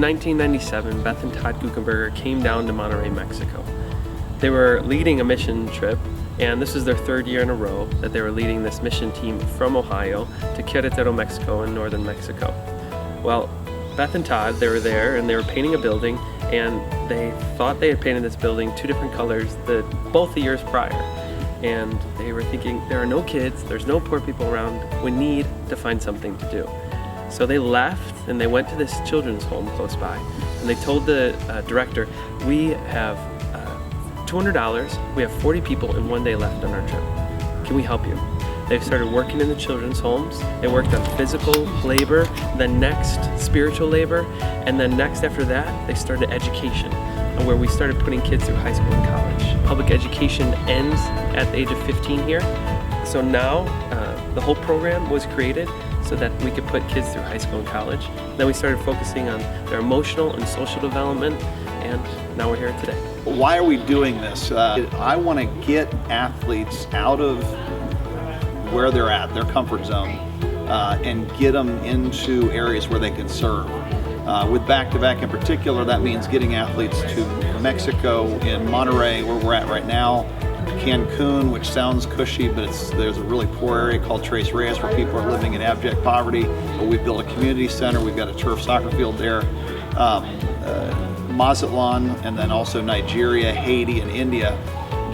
1997, Beth and Todd Guckenberger came down to Monterrey, Mexico. They were leading a mission trip, and this is their third year in a row that they were leading this mission team from Ohio to Querétaro, Mexico in northern Mexico. Well, Beth and Todd, they were there and they were painting a building, and they thought they had painted this building 2 different colors both the years prior. And they were thinking, there are no kids, there's no poor people around, we need to find something to do. So they left and they went to this children's home close by, and they told the director, we have $200, we have 40 people and 1 day left on our trip. Can we help you? They started working in the children's homes. They worked on physical labor, then next spiritual labor, and then next after that they started education, where we started putting kids through high school and college. Public education ends at the age of 15 here. So now the whole program was created so that we could put kids through high school and college. Then we started focusing on their emotional and social development, and now we're here today. Why are we doing this? I want to get athletes out of where they're at, their comfort zone, and get them into areas where they can serve. With Back2Back in particular, that means getting athletes to Mexico, in Monterrey, where we're at right now, Cancun, which sounds cushy, but there's a really poor area called Tres Reyes where people are living in abject poverty. But we've built a community center, we've got a turf soccer field there. Mazatlan, and then also Nigeria, Haiti, and India.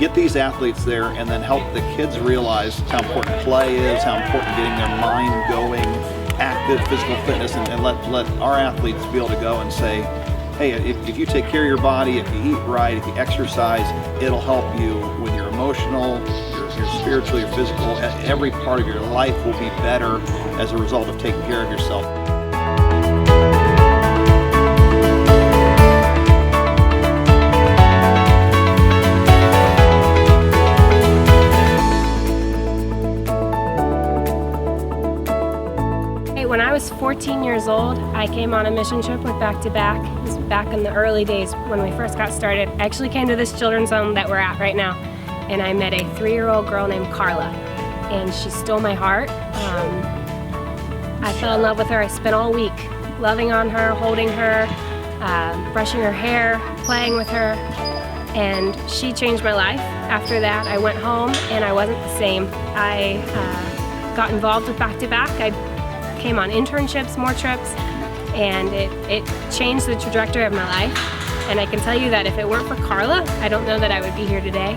Get these athletes there and then help the kids realize how important play is, how important getting their mind going, active physical fitness, and let our athletes be able to go and say, hey, if you take care of your body, if you eat right, if you exercise, it'll help you with your emotional, your spiritual, your physical. Every part of your life will be better as a result of taking care of yourself. When I was 14 years old, I came on a mission trip with Back2Back. It was back in the early days when we first got started. I actually came to this children's home that we're at right now, and I met a 3-year-old girl named Carla, and she stole my heart. I fell in love with her. I spent all week loving on her, holding her, brushing her hair, playing with her, and she changed my life. After that, I went home and I wasn't the same. I got involved with Back2Back. I came on internships, more trips, and it changed the trajectory of my life. And I can tell you that if it weren't for Carla, I don't know that I would be here today.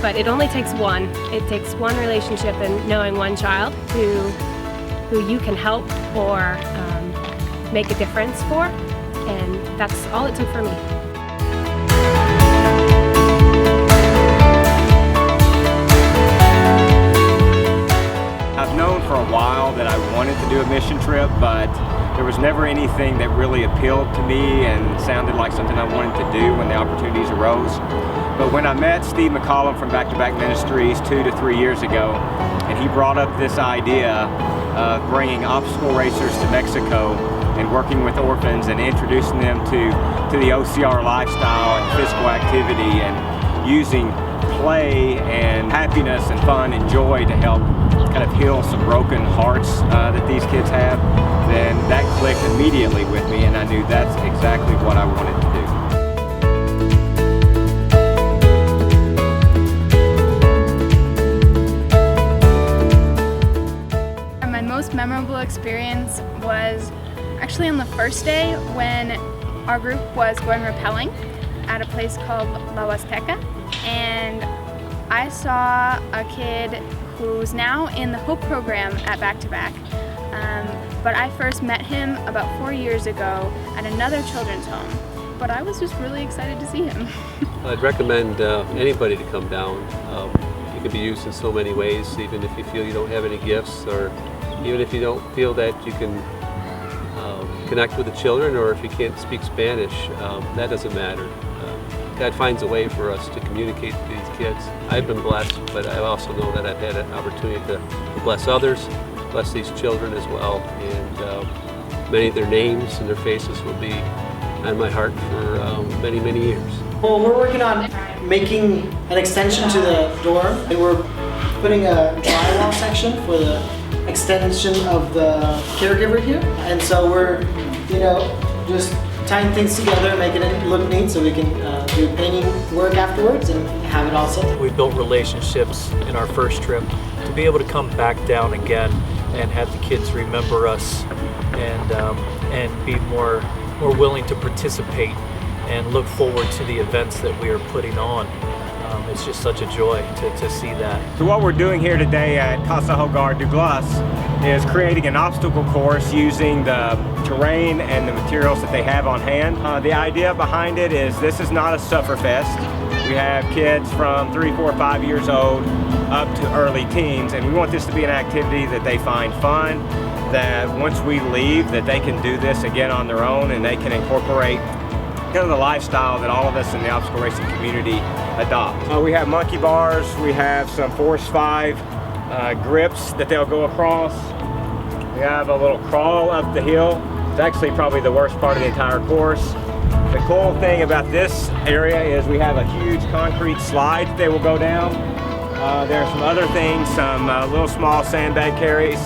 But it only takes one. It takes one relationship and knowing one child who you can help or make a difference for, and that's all it took for me. I've known for a while that I wanted to do a mission trip, but there was never anything that really appealed to me and sounded like something I wanted to do when the opportunities arose. But when I met Steve McCollum from Back2Back Ministries 2 to 3 years ago, and he brought up this idea of bringing obstacle racers to Mexico and working with orphans and introducing them to the OCR lifestyle and physical activity and using play and happiness and fun and joy to help kind of heal some broken hearts that these kids have, then that clicked immediately with me, and I knew that's exactly what I wanted to do. My most memorable experience was actually on the first day when our group was going rappelling at a place called La Huasteca, and I saw a kid who's now in the Hope program at Back2Back, but I first met him about 4 years ago at another children's home, but I was just really excited to see him. I'd recommend anybody to come down. It can be used in so many ways, even if you feel you don't have any gifts, or even if you don't feel that you can connect with the children, or if you can't speak Spanish, that doesn't matter. God finds a way for us to communicate to these kids. I've been blessed, but I also know that I've had an opportunity to bless others, bless these children as well, and many of their names and their faces will be on my heart for many, many years. Well, we're working on making an extension to the door, and we're putting a drywall section for the extension of the caregiver here. And so we're, just tying things together, making it look neat so we can do painting work afterwards and have it all set. We built relationships in our first trip. To be able to come back down again and have the kids remember us and be more willing to participate and look forward to the events that we are putting on. It's just such a joy to see that. So what we're doing here today at Casa Hogar Douglas is creating an obstacle course using the terrain and the materials that they have on hand. The idea behind it is this is not a sufferfest. We have kids from 3, 4, 5 years old up to early teens, and we want this to be an activity that they find fun, that once we leave that they can do this again on their own and they can incorporate kind of the lifestyle that all of us in the obstacle racing community adopt. We have monkey bars, we have some Force 5 grips that they'll go across. We have a little crawl up the hill. It's actually probably the worst part of the entire course. The cool thing about this area is we have a huge concrete slide that they will go down. There's some other things, some little small sandbag carries,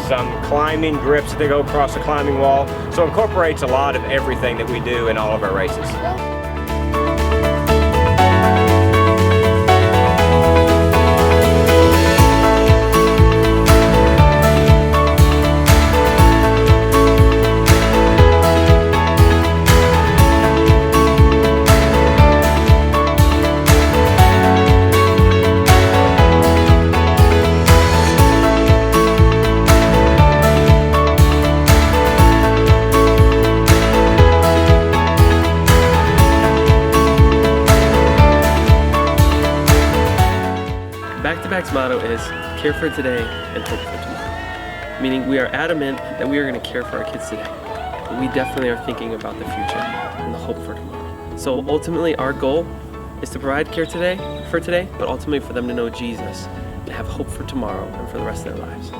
some climbing grips that they go across the climbing wall. So it incorporates a lot of everything that we do in all of our races. Back2Back's motto is care for today and hope for tomorrow. Meaning we are adamant that we are going to care for our kids today. But we definitely are thinking about the future and the hope for tomorrow. So ultimately our goal is to provide care today, but ultimately for them to know Jesus and have hope for tomorrow and for the rest of their lives.